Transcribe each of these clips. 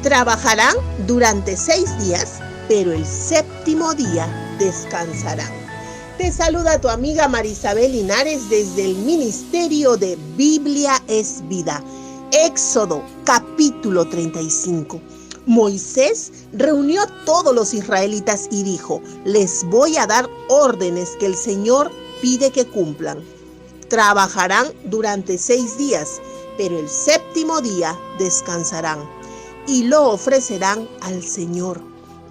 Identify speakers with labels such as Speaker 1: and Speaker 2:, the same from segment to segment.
Speaker 1: Trabajarán durante 6 días, pero el séptimo día descansarán. Te saluda tu amiga Marisabel Linares desde el Ministerio de Biblia es Vida. Éxodo capítulo 35. Moisés reunió a todos los israelitas y dijo: les voy a dar órdenes que el Señor pide que cumplan. Trabajarán durante 6 días, pero el séptimo día descansarán y lo ofrecerán al Señor.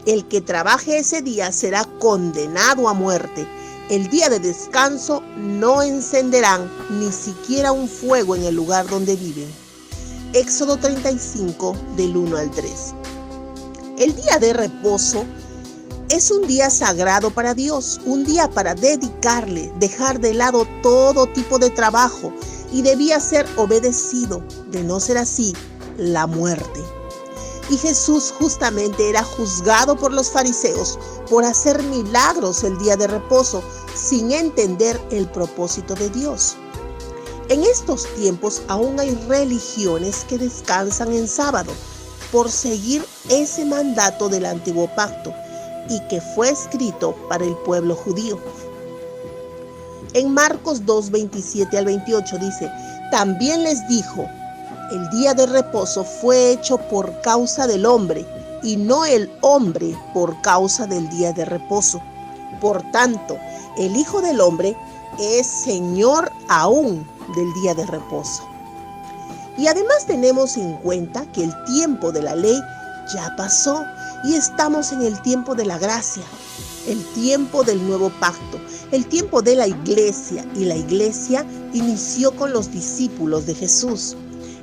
Speaker 1: El que trabaje ese día será condenado a muerte. El día de descanso no encenderán ni siquiera un fuego en el lugar donde viven. Éxodo 35, del 1 al 3. El día de reposo es un día sagrado para Dios, un día para dedicarle, dejar de lado todo tipo de trabajo y debía ser obedecido. De no ser así, la muerte. Y Jesús justamente era juzgado por los fariseos por hacer milagros el día de reposo sin entender el propósito de Dios. En estos tiempos aún hay religiones que descansan en sábado por seguir ese mandato del antiguo pacto y que fue escrito para el pueblo judío. En Marcos 2, 27 al 28 dice: también les dijo: el día de reposo fue hecho por causa del hombre y no el hombre por causa del día de reposo. Por tanto, el Hijo del Hombre es Señor aún del día de reposo. Y además tenemos en cuenta que el tiempo de la ley ya pasó y estamos en el tiempo de la gracia, el tiempo del nuevo pacto, el tiempo de la iglesia, y la iglesia inició con los discípulos de Jesús.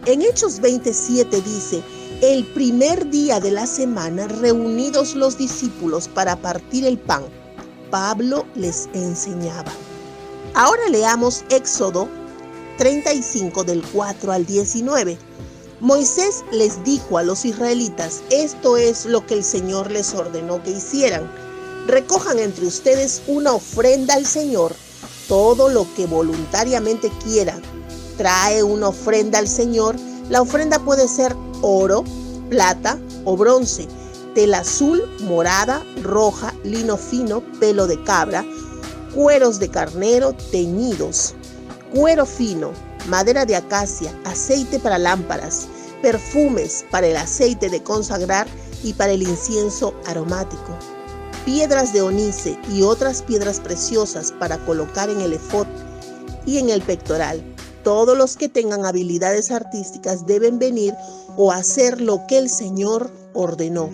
Speaker 1: En Hechos 27 dice: el primer día de la semana, reunidos los discípulos para partir el pan, Pablo les enseñaba. Ahora leamos Éxodo 35 del 4 al 19. Moisés les dijo a los israelitas: esto es lo que el Señor les ordenó que hicieran. Recojan entre ustedes una ofrenda al Señor, todo lo que voluntariamente quieran. Trae una ofrenda al Señor. La ofrenda puede ser oro, plata o bronce, tela azul, morada, roja, lino fino, pelo de cabra, cueros de carnero teñidos, cuero fino, madera de acacia, aceite para lámparas, perfumes para el aceite de consagrar y para el incienso aromático, piedras de ónice y otras piedras preciosas para colocar en el efod y en el pectoral. Todos los que tengan habilidades artísticas deben venir o hacer lo que el Señor ordenó.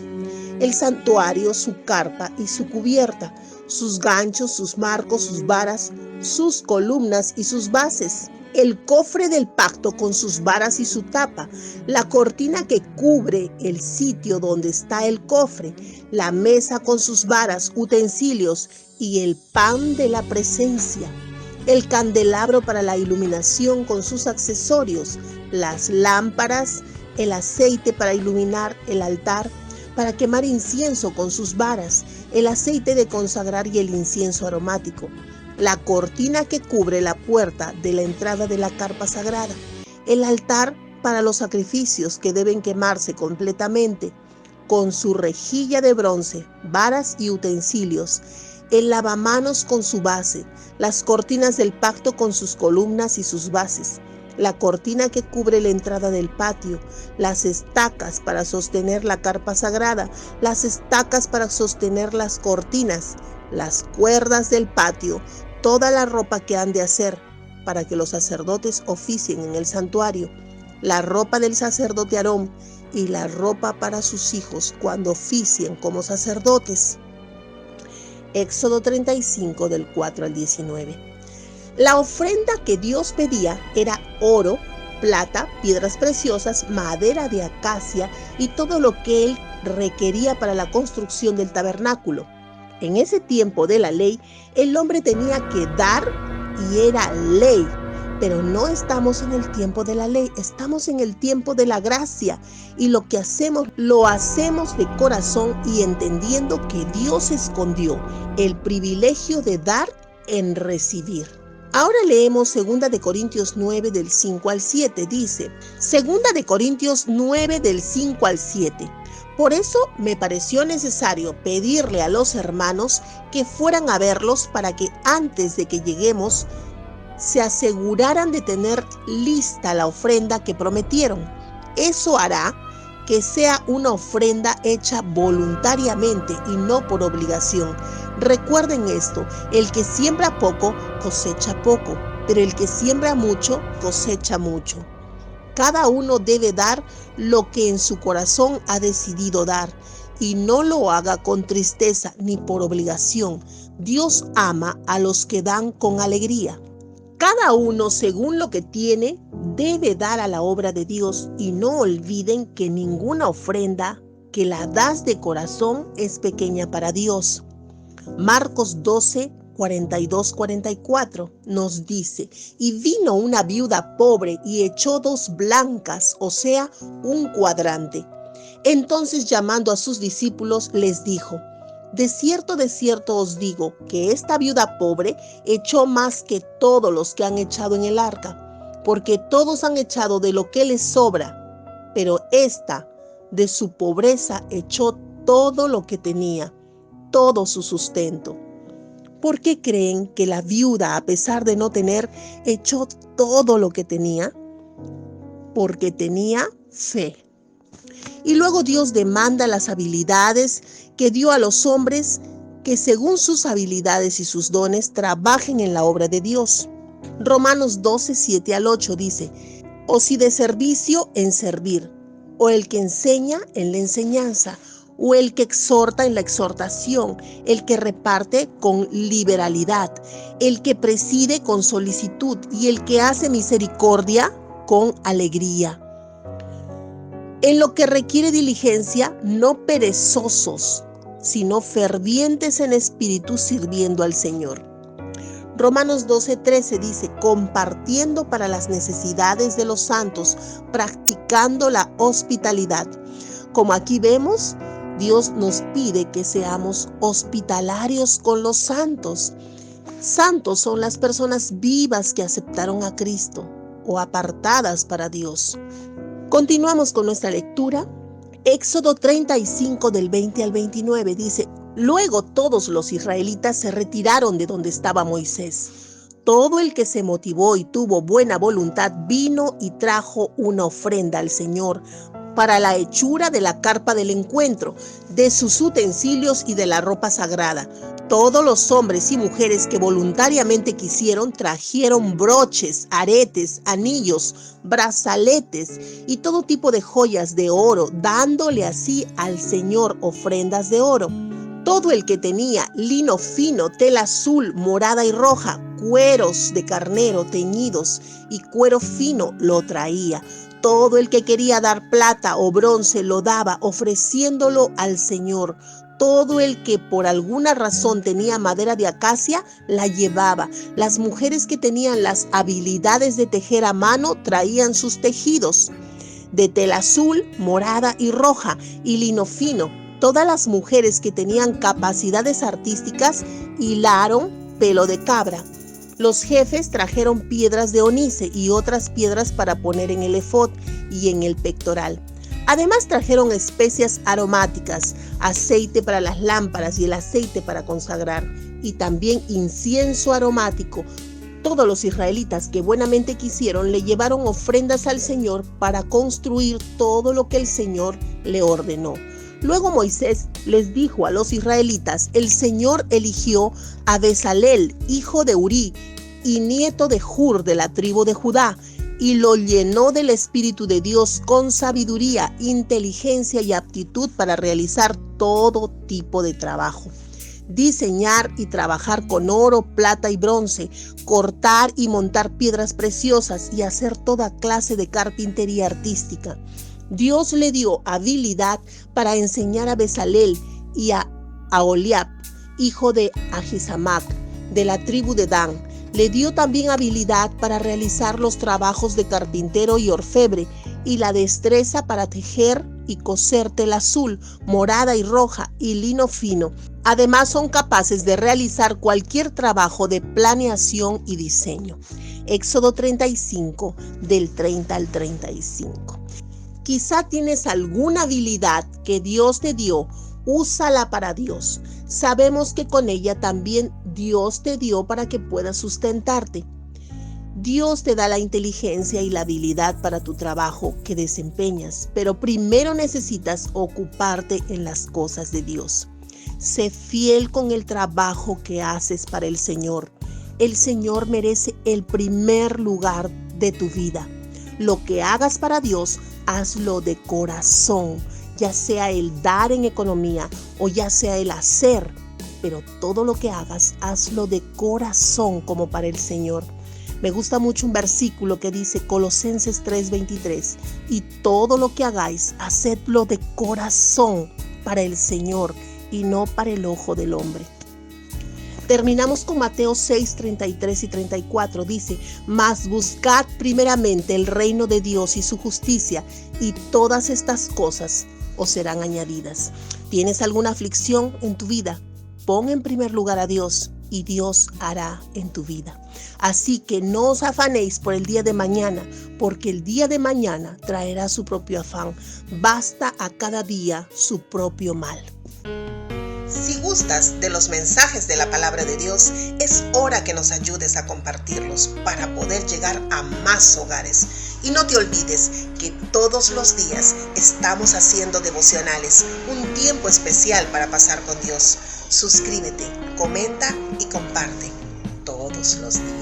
Speaker 1: El santuario, su carpa y su cubierta, sus ganchos, sus marcos, sus varas, sus columnas y sus bases, el cofre del pacto con sus varas y su tapa, la cortina que cubre el sitio donde está el cofre, la mesa con sus varas, utensilios y el pan de la presencia, el candelabro para la iluminación con sus accesorios, las lámparas, el aceite para iluminar el altar, para quemar incienso con sus varas, el aceite de consagrar y el incienso aromático, la cortina que cubre la puerta de la entrada de la carpa sagrada, el altar para los sacrificios que deben quemarse completamente, con su rejilla de bronce, varas y utensilios, el lavamanos con su base, las cortinas del pacto con sus columnas y sus bases, la cortina que cubre la entrada del patio, las estacas para sostener la carpa sagrada, las estacas para sostener las cortinas, las cuerdas del patio, toda la ropa que han de hacer para que los sacerdotes oficien en el santuario, la ropa del sacerdote Aarón y la ropa para sus hijos cuando oficien como sacerdotes. Éxodo 35 del 4 al 19. La ofrenda que Dios pedía era oro, plata, piedras preciosas, madera de acacia y todo lo que Él requería para la construcción del tabernáculo. En ese tiempo de la ley, el hombre tenía que dar y era ley. Pero no estamos en el tiempo de la ley, estamos en el tiempo de la gracia. Y lo que hacemos, lo hacemos de corazón y entendiendo que Dios escondió el privilegio de dar en recibir. Ahora leemos 2 de Corintios 9 del 5 al 7. Dice, 2 de Corintios 9 del 5 al 7. Por eso me pareció necesario pedirle a los hermanos que fueran a verlos para que antes de que lleguemos se aseguraran de tener lista la ofrenda que prometieron. Eso hará que sea una ofrenda hecha voluntariamente y no por obligación. Recuerden esto, el que siembra poco cosecha poco, pero el que siembra mucho cosecha mucho. Cada uno debe dar lo que en su corazón ha decidido dar, y no lo haga con tristeza ni por obligación. Dios ama a los que dan con alegría. Cada uno, según lo que tiene, debe dar a la obra de Dios, y no olviden que ninguna ofrenda que la das de corazón es pequeña para Dios. Marcos 12, 42-44 nos dice, y vino una viuda pobre y echó 2 blancas, o sea, un cuadrante. Entonces, llamando a sus discípulos, les dijo, de cierto os digo, que esta viuda pobre echó más que todos los que han echado en el arca, porque todos han echado de lo que les sobra, pero esta, de su pobreza, echó todo lo que tenía, todo su sustento. ¿Por qué creen que la viuda, a pesar de no tener, echó todo lo que tenía? Porque tenía fe. Y luego Dios demanda las habilidades que dio a los hombres, que según sus habilidades y sus dones trabajen en la obra de Dios. Romanos 12, 7 al 8 dice, o si de servicio, en servir, o el que enseña, en la enseñanza, o el que exhorta, en la exhortación, el que reparte, con liberalidad, el que preside, con solicitud, y el que hace misericordia, con alegría. En lo que requiere diligencia, no perezosos, sino fervientes en espíritu, sirviendo al Señor. Romanos 12:13 dice, compartiendo para las necesidades de los santos, practicando la hospitalidad. Como aquí vemos, Dios nos pide que seamos hospitalarios con los santos. Santos son las personas vivas que aceptaron a Cristo o apartadas para Dios. Continuamos con nuestra lectura. Éxodo 35 del 20 al 29 dice, luego todos los israelitas se retiraron de donde estaba Moisés. Todo el que se motivó y tuvo buena voluntad vino y trajo una ofrenda al Señor para la hechura de la carpa del encuentro, de sus utensilios y de la ropa sagrada. Todos los hombres y mujeres que voluntariamente quisieron trajeron broches, aretes, anillos, brazaletes y todo tipo de joyas de oro, dándole así al Señor ofrendas de oro. Todo el que tenía lino fino, tela azul, morada y roja, cueros de carnero teñidos y cuero fino lo traía. Todo el que quería dar plata o bronce lo daba, ofreciéndolo al Señor. Todo el que por alguna razón tenía madera de acacia, la llevaba. Las mujeres que tenían las habilidades de tejer a mano traían sus tejidos de tela azul, morada y roja y lino fino. Todas las mujeres que tenían capacidades artísticas hilaron pelo de cabra. Los jefes trajeron piedras de ónice y otras piedras para poner en el efod y en el pectoral. Además trajeron especias aromáticas, aceite para las lámparas y el aceite para consagrar, y también incienso aromático. Todos los israelitas que buenamente quisieron le llevaron ofrendas al Señor para construir todo lo que el Señor le ordenó. Luego Moisés les dijo a los israelitas, el Señor eligió a Bezalel, hijo de Urí, y nieto de Hur de la tribu de Judá, y lo llenó del Espíritu de Dios con sabiduría, inteligencia y aptitud para realizar todo tipo de trabajo. Diseñar y trabajar con oro, plata y bronce, cortar y montar piedras preciosas y hacer toda clase de carpintería artística. Dios le dio habilidad para enseñar a Bezalel y a Aholiab, hijo de Ahisamac, de la tribu de Dan. Le dio también habilidad para realizar los trabajos de carpintero y orfebre y la destreza para tejer y coser tela azul, morada y roja y lino fino. Además, son capaces de realizar cualquier trabajo de planeación y diseño. Éxodo 35, del 30 al 35. Quizá tienes alguna habilidad que Dios te dio. Úsala para Dios. Sabemos que con ella también Dios te dio para que puedas sustentarte. Dios te da la inteligencia y la habilidad para tu trabajo que desempeñas, pero primero necesitas ocuparte en las cosas de Dios. Sé fiel con el trabajo que haces para el Señor. El Señor merece el primer lugar de tu vida. Lo que hagas para Dios, hazlo de corazón, ya sea el dar en economía o ya sea el hacer, pero todo lo que hagas, hazlo de corazón como para el Señor. Me gusta mucho un versículo que dice Colosenses 3:23, y todo lo que hagáis, hacedlo de corazón para el Señor y no para el ojo del hombre. Terminamos con Mateo 6:33 y 34. Dice, mas buscad primeramente el reino de Dios y su justicia, y todas estas cosas os serán añadidas. ¿Tienes alguna aflicción en tu vida? Pon en primer lugar a Dios y Dios hará en tu vida. Así que no os afanéis por el día de mañana, porque el día de mañana traerá su propio afán. Basta a cada día su propio mal. Si gustas de los mensajes de la palabra de Dios, es hora que nos ayudes a compartirlos para poder llegar a más hogares. Y no te olvides que todos los días estamos haciendo devocionales, un tiempo especial para pasar con Dios. Suscríbete, comenta y comparte todos los días.